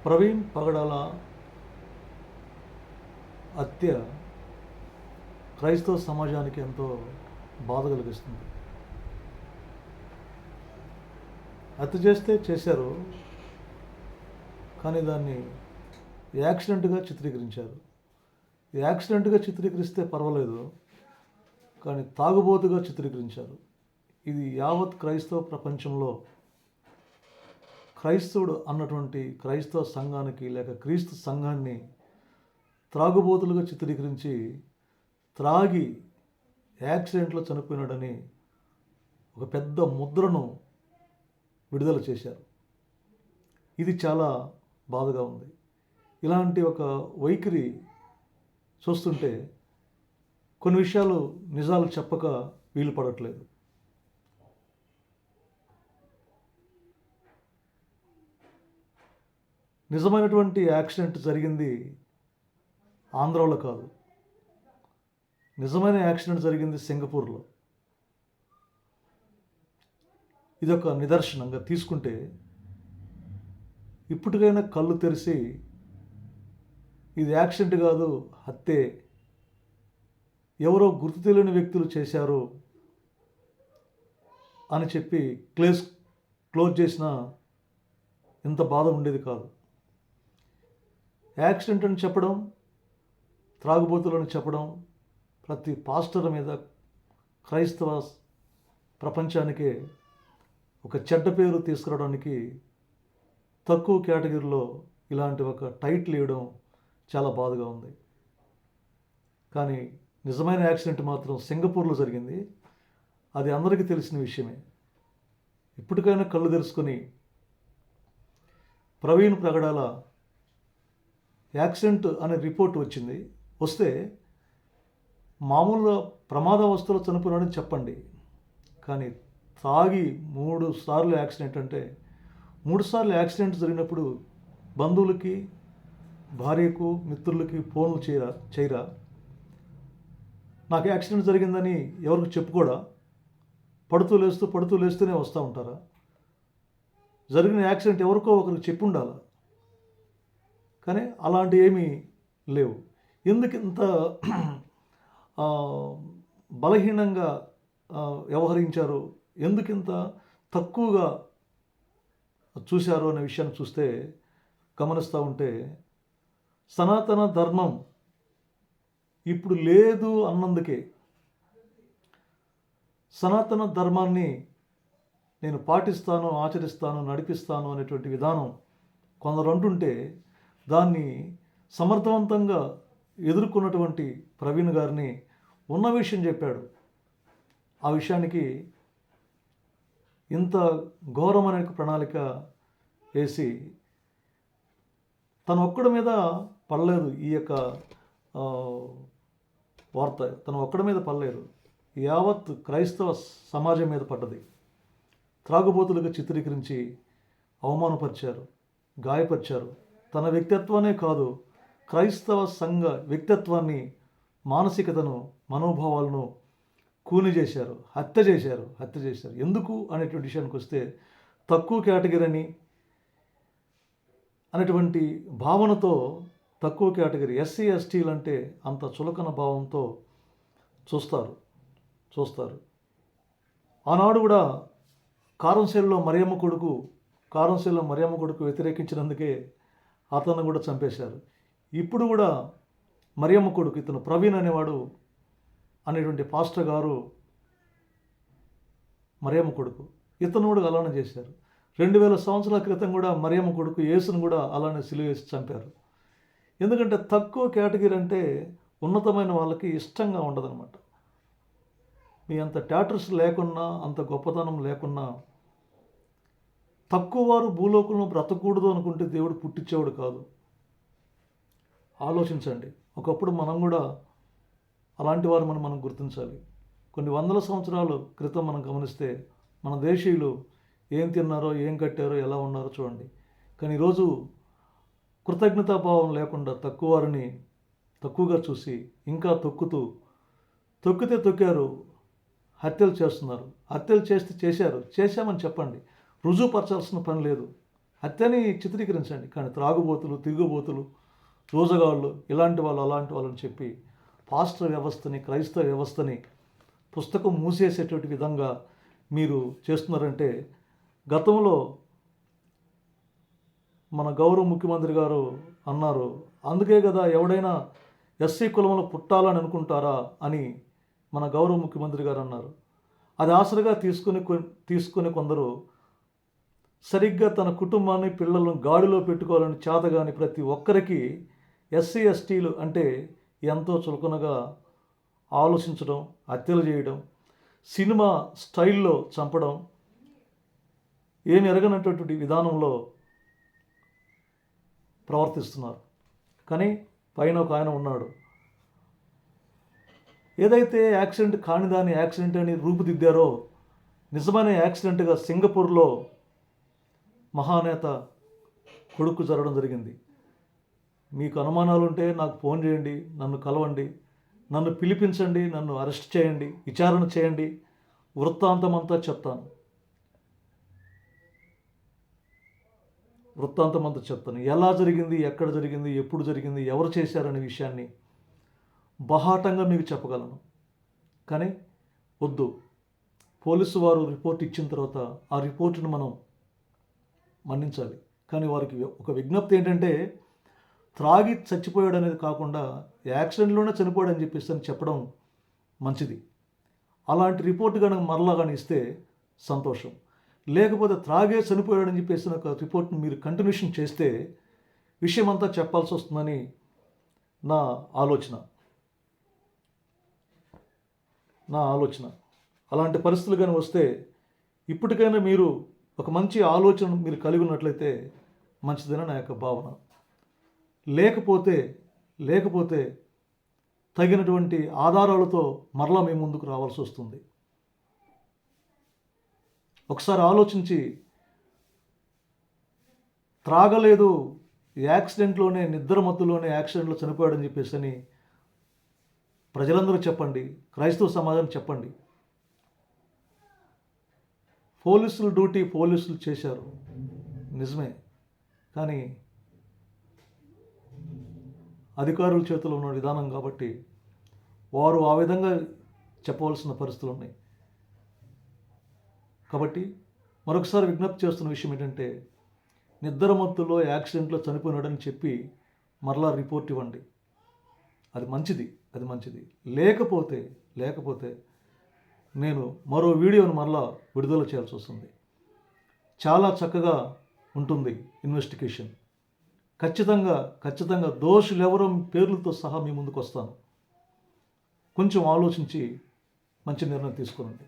ప్రవీణ్ పగడాల హత్య క్రైస్తవ సమాజానికి ఎంతో బాధ కలిగిస్తుంది. హత్య చేశారు, కానీ దాన్ని యాక్సిడెంట్గా చిత్రీకరించారు. యాక్సిడెంట్గా చిత్రీకరిస్తే పర్వాలేదు, కానీ తాగుబోతుగా చిత్రీకరించారు. ఇది యావత్ క్రైస్తవ ప్రపంచంలో క్రైస్తవుడు అన్నటువంటి క్రైస్తవ సంఘానికి లేక క్రీస్తు సంఘాన్ని త్రాగుబోతులుగా చిత్రీకరించి త్రాగి యాక్సిడెంట్లో చనిపోయినాడని ఒక పెద్ద ముద్రను విడుదల చేశారు. ఇది చాలా బాధగా ఉంది. ఇలాంటి ఒక వైఖరి చూస్తుంటే కొన్ని విషయాలు నిజాలు చెప్పక వీలు పడట్లేదు. నిజమైనటువంటి యాక్సిడెంట్ జరిగింది ఆంధ్రాలో కాదు, నిజమైన యాక్సిడెంట్ జరిగింది సింగపూర్లో. ఇదొక నిదర్శనంగా తీసుకుంటే ఇప్పటికైనా కళ్ళు తెరిచి ఇది యాక్సిడెంట్ కాదు, హత్యే, ఎవరో గుర్తు తెలియని వ్యక్తులు చేశారు అని చెప్పి క్లోజ్ చేసిన ఇంత బాధ ఉండేది కాదు. యాక్సిడెంట్ అని చెప్పడం, త్రాగుబోతులని చెప్పడం ప్రతి పాస్టర్ మీద క్రైస్తవ ప్రపంచానికే ఒక చెడ్డ పేరు తీసుకురావడానికి తక్కువ కేటగిరీలో ఇలాంటి ఒక టైటిల్ ఇవ్వడం చాలా బాధగా ఉంది. కానీ నిజమైన యాక్సిడెంట్ మాత్రం సింగపూర్లో జరిగింది. అది అందరికీ తెలిసిన విషయమే. ఇప్పటికైనా కళ్ళు తెరుచుకొని ప్రవీణ్ ప్రగడాల యాక్సిడెంట్ అనే రిపోర్ట్ వస్తే మామూలుగా ప్రమాదవస్థలో చనిపోయినాడని చెప్పండి, కానీ తాగి 3 సార్లు యాక్సిడెంట్ అంటే 3 సార్లు యాక్సిడెంట్ జరిగినప్పుడు బంధువులకి, భార్యకు, మిత్రులకి ఫోన్లు చేయరా? నాకు యాక్సిడెంట్ జరిగిందని ఎవరికి చెప్పుకోడా? పడుతూ లేస్తూనే వస్తూ ఉంటారా? జరిగిన యాక్సిడెంట్ ఎవరికో ఒకరికి చెప్పి ఉండాలా, కానీ అలాంటి ఏమీ లేవు. ఎందుకు ఇంత బలహీనంగా వ్యవహరించారు, ఎందుకు ఇంత తక్కువగా చూశారు అనే విషయాన్ని చూస్తే, గమనిస్తూ ఉంటే సనాతన ధర్మం ఇప్పుడు లేదు అన్నందుకే, సనాతన ధర్మాన్ని నేను పాటిస్తాను, ఆచరిస్తాను, నడిపిస్తాను అనేటువంటి విధానం కొందరు అంటుంటే దాన్ని సమర్థవంతంగా ఎదుర్కొన్నటువంటి ప్రవీణ్ గారిని ఉన్న విషయం చెప్పాడు. ఆ విషయానికి ఇంత ఘోరమైన ప్రణాళిక వేసి తను ఒక్కడి మీద పడలేదు. ఈ యొక్క వార్త తను ఒక్కడి మీద పడలేదు, యావత్ క్రైస్తవ సమాజం మీద పడ్డది. త్రాగుబోతులుగా చిత్రీకరించి అవమానపరిచారు, గాయపరిచారు. తన వ్యక్తిత్వాన్నే కాదు, క్రైస్తవ సంఘ వ్యక్తిత్వాన్ని, మానసికతను, మనోభావాలను కూని చేశారు, హత్య చేశారు. ఎందుకు అనేటువంటి విషయానికి వస్తే తక్కువ కేటగిరీ అనేటువంటి భావనతో, తక్కువ కేటగిరీ ఎస్సీ ఎస్టీలు అంటే అంత చులకన భావంతో చూస్తారు. ఆనాడు కూడా కారంశేల్లో మరియమ్మ కొడుకు వ్యతిరేకించినందుకే అతను కూడా చంపేశారు. ఇప్పుడు కూడా మరియమ్మ కొడుకు, ఇతను ప్రవీణ్ అనేటువంటి పాస్టర్ గారు మరియమ్మ కొడుకు, ఇతను కూడా అలానే చేశారు. 2000 సంవత్సరాల క్రితం కూడా మరియమ్మ కొడుకు యేసును కూడా అలానే సిలువ వేసి చంపారు. ఎందుకంటే తక్కువ కేటగిరీ అంటే ఉన్నతమైన వాళ్ళకి ఇష్టంగా ఉండదన్నమాట. మీ అంత టాటర్స్ లేకున్నా, అంత గొప్పతనం లేకున్నా, తక్కువ వారు భూలోకంలో బ్రతకూడదు అనుకుంటే దేవుడు పుట్టించేవాడు కాదు. ఆలోచించండి. ఒకప్పుడు మనం కూడా అలాంటి వారు మనం గుర్తించాలి. కొన్ని వందల సంవత్సరాల క్రితం మనం గమనిస్తే మన దేశీయులు ఏం తిన్నారో, ఏం కట్టారో, ఎలా ఉన్నారో చూడండి. కానీ ఈరోజు కృతజ్ఞతాభావం లేకుండా తక్కువ వారిని తక్కువగా చూసి ఇంకా తొక్కారు, హత్యలు చేస్తున్నారు. హత్యలు చేశామని చెప్పండి, రుజువుపరచాల్సిన పని లేదు. హత్యని చిత్రీకరించండి. కానీ త్రాగుబోతులు, తిరుగుబోతులు, రోజుగాళ్ళు, ఇలాంటి వాళ్ళు అలాంటి వాళ్ళని చెప్పి పాస్టర్ వ్యవస్థని, క్రైస్తవ వ్యవస్థని పుస్తకం మూసేసేటువంటి విధంగా మీరు చేస్తున్నారంటే, గతంలో మన గౌరవ ముఖ్యమంత్రి గారు అన్నారు, అందుకే కదా ఎవడైనా ఎస్సీ కులంలో పుట్టాలని అనుకుంటారా అని మన గౌరవ ముఖ్యమంత్రి గారు అన్నారు. అది ఆసరగా తీసుకుని కొందరు సరిగ్గా తన కుటుంబాన్ని, పిల్లలను గాడిలో పెట్టుకోవాలని చేతగాని ప్రతి ఒక్కరికి ఎస్సీ ఎస్టీలు అంటే ఎంతో చులకనగా ఆలోచించడం, హత్యలు చేయడం, సినిమా స్టైల్లో చంపడం, ఏమి ఎరగనటువంటి విధానంలో ప్రవర్తిస్తున్నారు. కానీ పైన ఒక ఆయన ఉన్నాడు, ఏదైతే యాక్సిడెంట్ కాని దాన్ని యాక్సిడెంట్ అని రూపుదిద్దారో నిజమైన యాక్సిడెంట్గా సింగపూర్లో మహానేత కొడుకు జరగడం జరిగింది. మీకు అనుమానాలు ఉంటే నాకు ఫోన్ చేయండి, నన్ను కలవండి, నన్ను పిలిపించండి, నన్ను అరెస్ట్ చేయండి, విచారణ చేయండి, వృత్తాంతమంతా చెప్తాను. ఎలా జరిగింది, ఎక్కడ జరిగింది, ఎప్పుడు జరిగింది, ఎవరు చేశారనే విషయాన్ని బహాటంగా మీకు చెప్పగలను. కానీ వద్దు, పోలీసు వారు రిపోర్ట్ ఇచ్చిన తర్వాత ఆ రిపోర్టును మనం మన్నించాలి. కానీ వారికి ఒక విజ్ఞప్తి ఏంటంటే, త్రాగి చచ్చిపోయాడు అనేది కాకుండా యాక్సిడెంట్లోనే చనిపోయాడని చెప్పేసి చెప్పడం మంచిది. అలాంటి రిపోర్ట్ కానీ మరలా కానీ ఇస్తే సంతోషం. లేకపోతే త్రాగే చనిపోయాడని చెప్పేసి ఒక రిపోర్ట్ని మీరు కంటిన్యూషన్ చేస్తే విషయం అంతా చెప్పాల్సి వస్తుందని నా ఆలోచన. అలాంటి పరిస్థితులు కానీ వస్తే ఇప్పటికైనా మీరు ఒక మంచి ఆలోచన మీరు కలిగి ఉన్నట్లయితే మంచిదని నా యొక్క భావన. లేకపోతే తగినటువంటి ఆధారాలతో మరలా మీ ముందుకు రావాల్సి వస్తుంది. ఒకసారి ఆలోచించి, త్రాగలేదు, యాక్సిడెంట్లోనే, నిద్రమత్తులోనే యాక్సిడెంట్లో చనిపోయాడని చెప్పేసి అని ప్రజలందరూ చెప్పండి, క్రైస్తవ సమాజం చెప్పండి. పోలీసుల డ్యూటీ పోలీసులు చేశారు నిజమే, కానీ అధికారుల చేతిలో ఉన్న విధానం కాబట్టి వారు ఆ విధంగా చెప్పవలసిన పరిస్థితులు ఉన్నాయి. కాబట్టి మరొకసారి విజ్ఞప్తి చేస్తున్న విషయం ఏంటంటే, నిద్రమత్తులో యాక్సిడెంట్లో చనిపోయినాడని చెప్పి మరలా రిపోర్ట్ ఇవ్వండి. అది మంచిది. లేకపోతే నేను మరో వీడియోను మరలా విడుదల చేయాల్సి వస్తుంది. చాలా చక్కగా ఉంటుంది ఇన్వెస్టిగేషన్. ఖచ్చితంగా దోషులు ఎవరో పేర్లతో సహా మీ ముందుకు వస్తాను. కొంచెం ఆలోచించి మంచి నిర్ణయం తీసుకోండి.